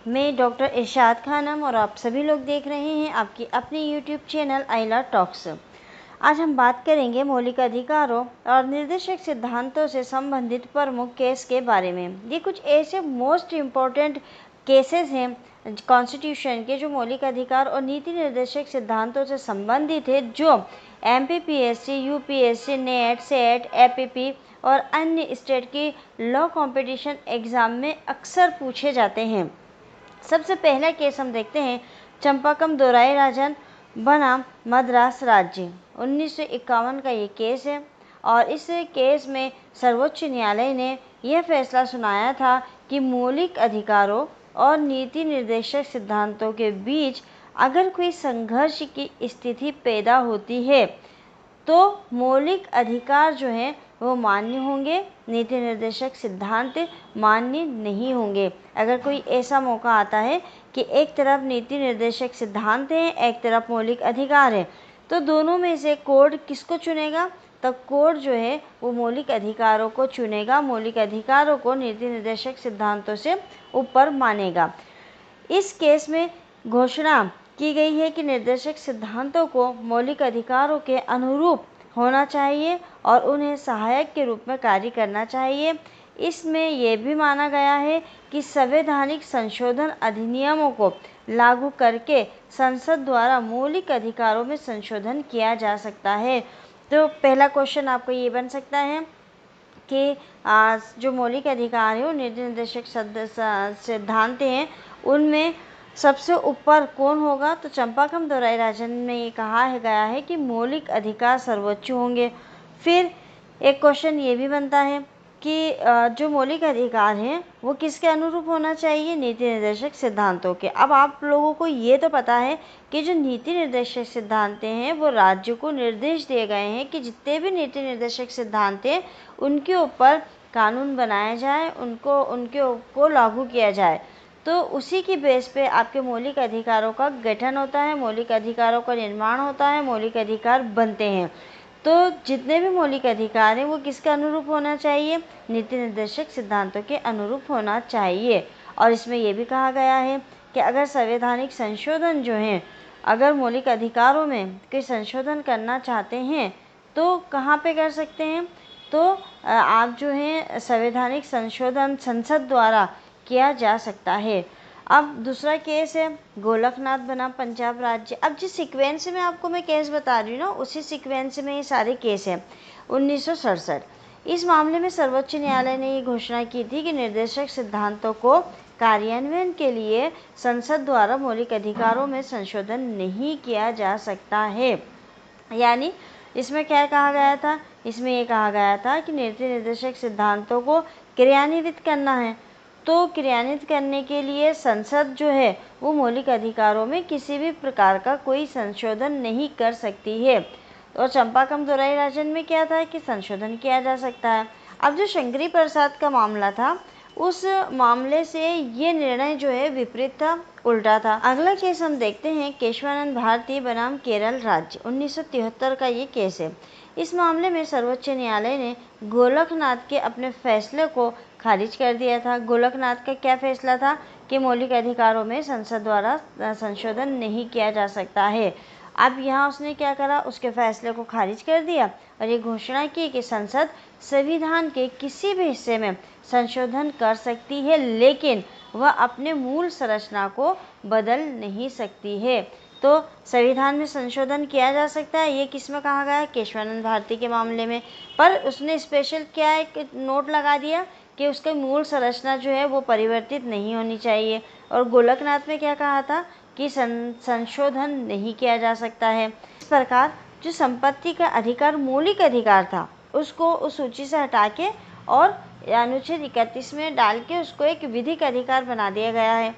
मैं डॉक्टर इरशाद खानम और आप सभी लोग देख रहे हैं आपकी अपनी यूट्यूब चैनल आइला टॉक्स। आज हम बात करेंगे मौलिक अधिकारों और निर्देशक सिद्धांतों से संबंधित प्रमुख केस के बारे में। ये कुछ ऐसे मोस्ट इम्पोर्टेंट केसेस हैं कॉन्स्टिट्यूशन के जो मौलिक अधिकार और नीति निर्देशक सिद्धांतों से संबंधित है, जो MPPSC, UPSC, net, set, APP और अन्य स्टेट की लॉ कंपटीशन एग्ज़ाम में अक्सर पूछे जाते हैं। सबसे पहला केस हम देखते हैं, चंपाकम दोराई राजन बनाम मद्रास राज्य। 1951 का ये केस है और इस केस में सर्वोच्च न्यायालय ने यह फैसला सुनाया था कि मौलिक अधिकारों और नीति निर्देशक सिद्धांतों के बीच अगर कोई संघर्ष की स्थिति पैदा होती है तो मौलिक अधिकार जो हैं वो मान्य होंगे, नीति निर्देशक सिद्धांत मान्य नहीं होंगे। अगर कोई ऐसा मौका आता है कि एक तरफ नीति निर्देशक सिद्धांत है, एक तरफ मौलिक अधिकार है, तो दोनों में से कोर्ट किसको चुनेगा? तब कोर्ट जो है वो मौलिक अधिकारों को चुनेगा, मौलिक अधिकारों को नीति निर्देशक सिद्धांतों से ऊपर मानेगा। इस केस में घोषणा की गई है कि निर्देशक सिद्धांतों को मौलिक अधिकारों के अनुरूप होना चाहिए और उन्हें सहायक के रूप में कार्य करना चाहिए। इसमें यह भी माना गया है कि संवैधानिक संशोधन अधिनियमों को लागू करके संसद द्वारा मौलिक अधिकारों में संशोधन किया जा सकता है। तो पहला क्वेश्चन आपको ये बन सकता है कि जो मौलिक अधिकार है, नीति निर्देशक सिद्धांत हैं, उनमें सबसे ऊपर कौन होगा? तो चंपाकम दोराई राजन में ये कहा गया है कि मौलिक अधिकार सर्वोच्च होंगे। फिर एक क्वेश्चन ये भी बनता है कि जो मौलिक अधिकार हैं वो किसके अनुरूप होना चाहिए? नीति निर्देशक सिद्धांतों के। अब आप लोगों को ये तो पता है कि जो नीति निर्देशक सिद्धांत हैं वो राज्य को निर्देश दिए गए हैं कि जितने भी नीति निर्देशक सिद्धांत हैं उनके ऊपर कानून बनाया जाए, उनको लागू किया जाए। तो उसी की बेस पे आपके मौलिक अधिकारों का गठन होता है, मौलिक अधिकारों का निर्माण होता है, मौलिक अधिकार बनते हैं। तो जितने भी मौलिक अधिकार हैं वो किसके अनुरूप होना चाहिए? नीति निर्देशक सिद्धांतों के अनुरूप होना चाहिए। और इसमें यह भी कहा गया है कि अगर संवैधानिक संशोधन जो हैं, अगर मौलिक अधिकारों में कोई संशोधन करना चाहते हैं तो कहाँ पे कर सकते हैं? तो आप जो है संवैधानिक संशोधन संसद द्वारा किया जा सकता है। अब दूसरा केस है गोलकनाथ बनाम पंजाब राज्य। अब जिस सीक्वेंस में आपको मैं केस बता रही हूँ ना, उसी सीक्वेंस में ये सारे केस हैं। 1967 इस मामले में सर्वोच्च न्यायालय ने ये घोषणा की थी कि निर्देशक सिद्धांतों को कार्यान्वयन के लिए संसद द्वारा मौलिक अधिकारों में संशोधन नहीं किया जा सकता है। यानी इसमें क्या कहा गया था? इसमें ये कहा गया था कि नीति निर्देशक सिद्धांतों को क्रियान्वित करना है, तो क्रियान्वित करने के लिए संसद जो है वो मौलिक अधिकारों में किसी भी प्रकार का कोई संशोधन नहीं कर सकती है। और चंपाकम दोराई राजन में क्या था कि संशोधन किया जा सकता है। अब जो शंकरी प्रसाद का मामला था, उस मामले से ये निर्णय जो है विपरीत था, उल्टा था। अगला केस हम देखते हैं केशवानंद भारती बनाम केरल राज्य। 1973 का ये केस है। इस मामले में सर्वोच्च न्यायालय ने गोलकनाथ के अपने फैसले को खारिज कर दिया था। गोलकनाथ का क्या फैसला था कि मौलिक अधिकारों में संसद द्वारा संशोधन नहीं किया जा सकता है। अब यहाँ उसने क्या करा? उसके फैसले को खारिज कर दिया और ये घोषणा की कि संसद संविधान के किसी भी हिस्से में संशोधन कर सकती है, लेकिन वह अपने मूल संरचना को बदल नहीं सकती है। तो संविधान में संशोधन किया जा सकता है, ये किस में कहा गया? केशवानंद भारती के मामले में। पर उसने स्पेशल क्या एक नोट लगा दिया कि उसकी मूल संरचना जो है वो परिवर्तित नहीं होनी चाहिए। और गोलकनाथ में क्या कहा था कि संशोधन नहीं किया जा सकता है। इस प्रकार जो संपत्ति का अधिकार मौलिक अधिकार था उसको उस सूची से हटा के और अनुच्छेद 31 में डाल के उसको एक विधिक अधिकार बना दिया गया है,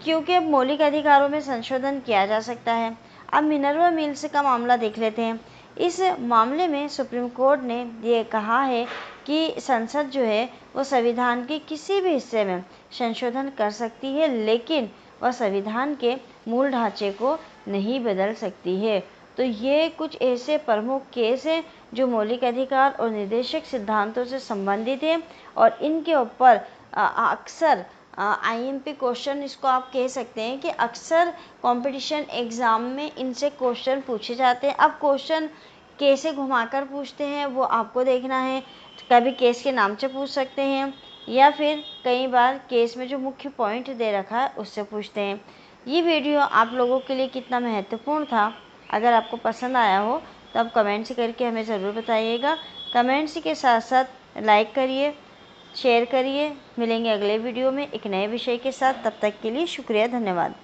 क्योंकि अब मौलिक अधिकारों में संशोधन किया जा सकता है। अब मिनर्वा मिल्स का मामला देख लेते हैं। इस मामले में सुप्रीम कोर्ट ने ये कहा है कि संसद जो है वो संविधान के किसी भी हिस्से में संशोधन कर सकती है, लेकिन वह संविधान के मूल ढांचे को नहीं बदल सकती है। तो ये कुछ ऐसे प्रमुख केस हैं जो मौलिक अधिकार और निर्देशक सिद्धांतों से संबंधित हैं और इनके ऊपर अक्सर आईएमपी क्वेश्चन इसको आप कह सकते हैं कि अक्सर कंपटीशन एग्ज़ाम में इनसे क्वेश्चन पूछे जाते हैं। अब क्वेश्चन कैसे घुमाकर पूछते हैं वो आपको देखना है। कभी केस के नाम से पूछ सकते हैं या फिर कई बार केस में जो मुख्य पॉइंट दे रखा है उससे पूछते हैं। ये वीडियो आप लोगों के लिए कितना महत्वपूर्ण था, अगर आपको पसंद आया हो तो आप कमेंट्स करके हमें ज़रूर बताइएगा। कमेंट्स के साथ साथ लाइक करिए, शेयर करिए। मिलेंगे अगले वीडियो में एक नए विषय के साथ। तब तक के लिए शुक्रिया, धन्यवाद।